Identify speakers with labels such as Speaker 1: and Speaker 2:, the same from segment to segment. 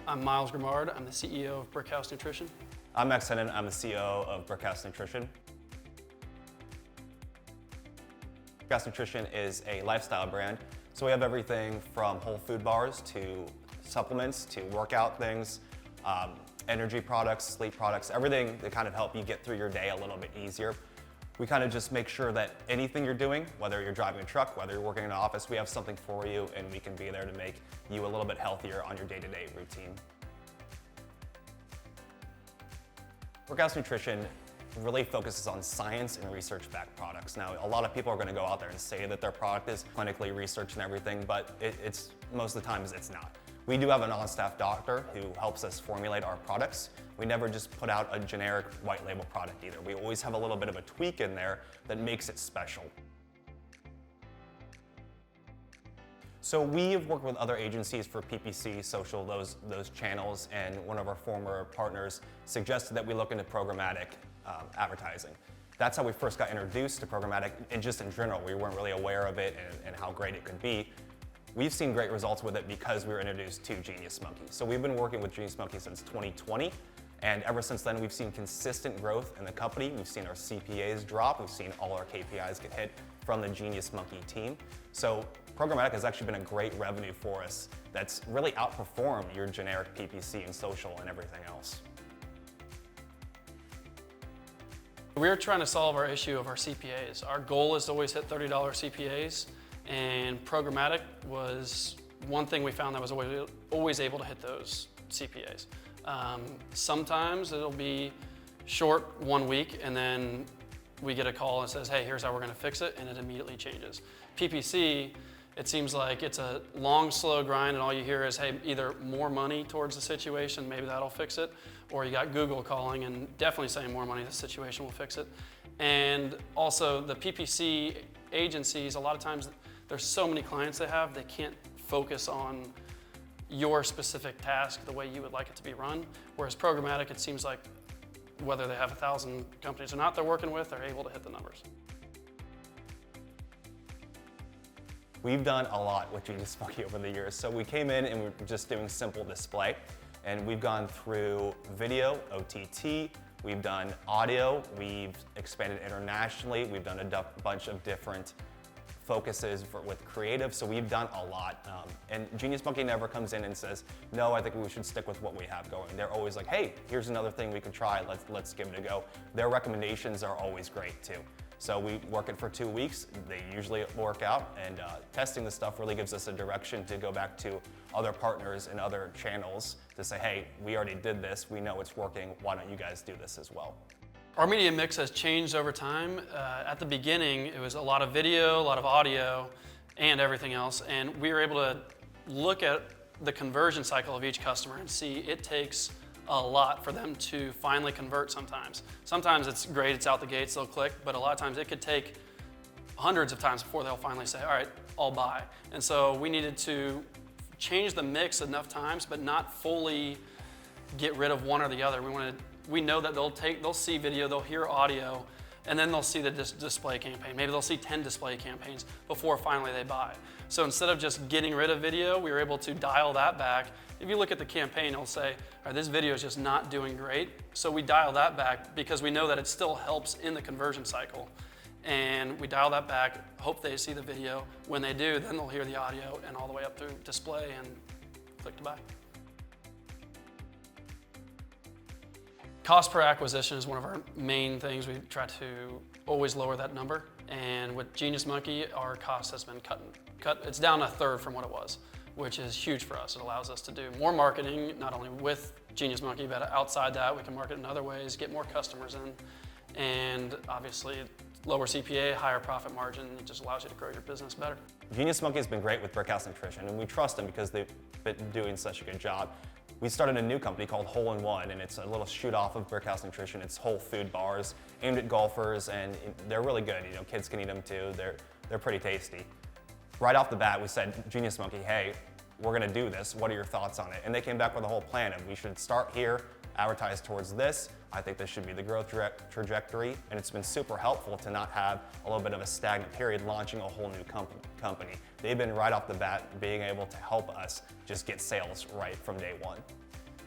Speaker 1: I'm Myles Grimard. I'm the CEO of Brickhouse Nutrition.
Speaker 2: I'm Max Hennon. I'm the COO of Brickhouse Nutrition. Brickhouse Nutrition is a lifestyle brand, so we have everything from whole food bars to supplements to workout things, energy products, sleep products, everything that kind of help you get through your day a little bit easier. We kind of just make sure that anything you're doing, whether you're driving a truck, whether you're working in an office, we have something for you and we can be there to make you a little bit healthier on your day-to-day routine. Brickhouse Nutrition really focuses on science and research-backed products. Now, a lot of people are going to go out there and say that their product is clinically researched and everything, but it's most of the times it's not. We do have an on-staff doctor who helps us formulate our products. We never just put out a generic white label product either. We always have a little bit of a tweak in there that makes it special. So we have worked with other agencies for PPC, social, those channels, and one of our former partners suggested that we look into programmatic advertising. That's how we first got introduced to programmatic, and just in general, we weren't really aware of it and how great it could be. We've seen great results with it because we were introduced to Genius Monkey. So we've been working with Genius Monkey since 2020, and ever since then we've seen consistent growth in the company. We've seen our CPAs drop, we've seen all our KPIs get hit from the Genius Monkey team. So programmatic has actually been a great revenue for us that's really outperformed your generic PPC and social and everything else.
Speaker 1: We're trying to solve our issue of our CPAs. Our goal is to always hit $30 CPAs, and programmatic was one thing we found that was always able to hit those CPAs. Sometimes it'll be short 1 week and then we get a call and says, hey, here's how we're going to fix it, and it immediately changes. PPC, it seems like it's a long, slow grind, and all you hear is, hey, either more money towards the situation, maybe that'll fix it, or you got Google calling and definitely saying more money, the situation will fix it. And also the PPC agencies, a lot of times there's so many clients they have, they can't focus on your specific task the way you would like it to be run. Whereas programmatic, it seems like whether they have 1,000 companies or not they're working with, they're able to hit the numbers.
Speaker 2: We've done a lot with Genius Monkey over the years. So we came in and we were just doing simple display, and we've gone through video, OTT, we've done audio, we've expanded internationally, we've done a bunch of different focuses with creative, so we've done a lot. And Genius Monkey never comes in and says, no, I think we should stick with what we have going. They're always like, hey, here's another thing we could try, let's give it a go. Their recommendations are always great too. So we work it for 2 weeks, they usually work out, and testing the stuff really gives us a direction to go back to other partners and other channels to say, hey, we already did this, we know it's working, why don't you guys do this as well?
Speaker 1: Our media mix has changed over time. At the beginning, it was a lot of video, a lot of audio, and everything else. And we were able to look at the conversion cycle of each customer and see it takes a lot for them to finally convert sometimes. Sometimes it's great, it's out the gates, they'll click, but a lot of times it could take hundreds of times before they'll finally say, all right, I'll buy. And so we needed to change the mix enough times, but not fully get rid of one or the other. We know that they'll see video, they'll hear audio, and then they'll see the display campaign. Maybe they'll see 10 display campaigns before finally they buy. So instead of just getting rid of video, we were able to dial that back. If you look at the campaign, it'll say, all right, this video is just not doing great. So we dial that back because we know that it still helps in the conversion cycle. And we dial that back, hope they see the video. When they do, then they'll hear the audio and all the way up through display and click to buy. Cost per acquisition is one of our main things. We try to always lower that number. And with Genius Monkey, our cost has been cut. It's down a third from what it was, which is huge for us. It allows us to do more marketing, not only with Genius Monkey, but outside that, we can market in other ways, get more customers in, and obviously lower CPA, higher profit margin. It just allows you to grow your business better.
Speaker 2: Genius Monkey has been great with Brickhouse Nutrition, and we trust them because they've been doing such a good job. We started a new company called Hole in One, and it's a little shoot off of Brickhouse Nutrition. It's whole food bars aimed at golfers, and they're really good. You know, kids can eat them too. They're pretty tasty. Right off the bat, we said, Genius Monkey, hey, we're gonna do this. What are your thoughts on it? And they came back with a whole plan of we should start here, advertise towards this. I think this should be the growth trajectory, and it's been super helpful to not have a little bit of a stagnant period launching a whole new company. They've been right off the bat being able to help us just get sales right from day one.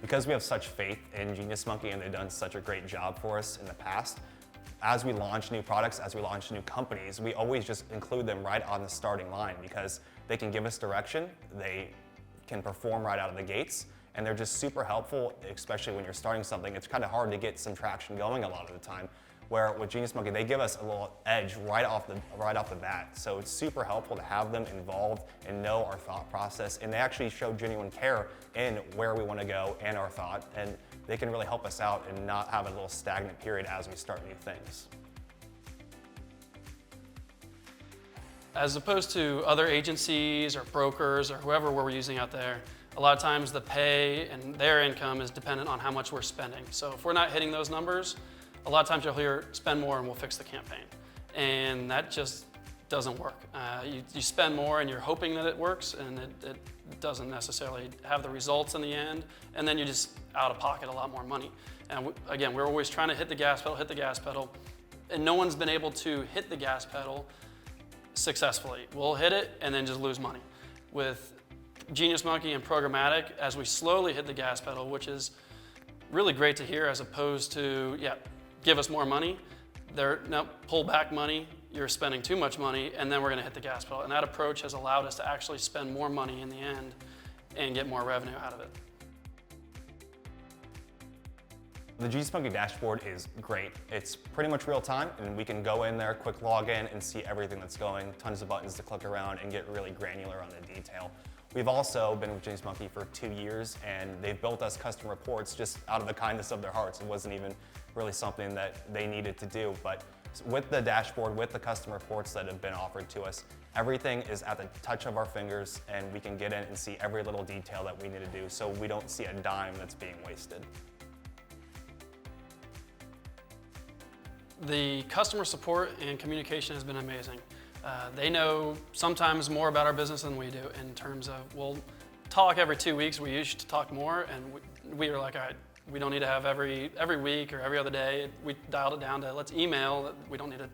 Speaker 2: because we have such faith in Genius Monkey and they've done such a great job for us in the past, as we launch new products, as we launch new companies, we always just include them right on the starting line because they can give us direction, they can perform right out of the gates, and they're just super helpful, especially when you're starting something. It's kind of hard to get some traction going a lot of the time, where with Genius Monkey, they give us a little edge right off the bat. So it's super helpful to have them involved and know our thought process, and they actually show genuine care in where we want to go and our thought, and they can really help us out and not have a little stagnant period as we start new things.
Speaker 1: As opposed to other agencies or brokers or whoever we're using out there, a lot of times the pay and their income is dependent on how much we're spending. So if we're not hitting those numbers, a lot of times you'll hear spend more and we'll fix the campaign. And that just doesn't work. You spend more and you're hoping that it works, and it doesn't necessarily have the results in the end, and then you just out of pocket a lot more money. And again, we're always trying to hit the gas pedal, and no one's been able to hit the gas pedal successfully. We'll hit it and then just lose money. With Genius Monkey and Programmatic, as we slowly hit the gas pedal, which is really great to hear, as opposed to, yeah, give us more money, no, pull back money, you're spending too much money, and then we're gonna hit the gas pedal. And that approach has allowed us to actually spend more money in the end and get more revenue out of it.
Speaker 2: The Genius Monkey dashboard is great. It's pretty much real time, and we can go in there, quick login, and see everything that's going, tons of buttons to click around and get really granular on the detail. We've also been with Genius Monkey for 2 years, and they've built us custom reports just out of the kindness of their hearts. It wasn't even really something that they needed to do, but with the dashboard, with the custom reports that have been offered to us, everything is at the touch of our fingers, and we can get in and see every little detail that we need to do, so we don't see a dime that's being wasted.
Speaker 1: The customer support and communication has been amazing. They know sometimes more about our business than we do, in terms of, we'll talk every 2 weeks. We used to talk more, and we were like, all right, we don't need to have every week or every other day. We dialed it down to let's email. We don't need it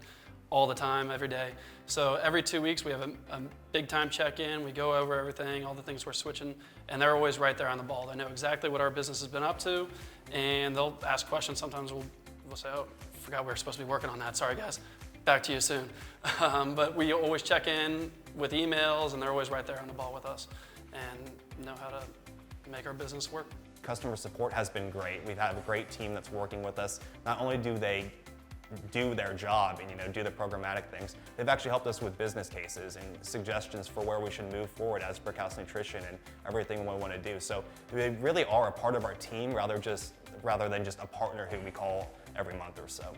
Speaker 1: all the time, every day. So every 2 weeks we have a big time check-in. We go over everything, all the things we're switching, and they're always right there on the ball. They know exactly what our business has been up to, and they'll ask questions. Sometimes we'll say, oh, forgot we were supposed to be working on that. Sorry, guys. Back to you soon. But we always check in with emails, and they're always right there on the ball with us and know how to make our business work.
Speaker 2: Customer support has been great. We've had a great team that's working with us. Not only do they do their job and do the programmatic things, they've actually helped us with business cases and suggestions for where we should move forward as Brickhouse Nutrition and everything we want to do. So they really are a part of our team rather than just a partner who we call every month or so.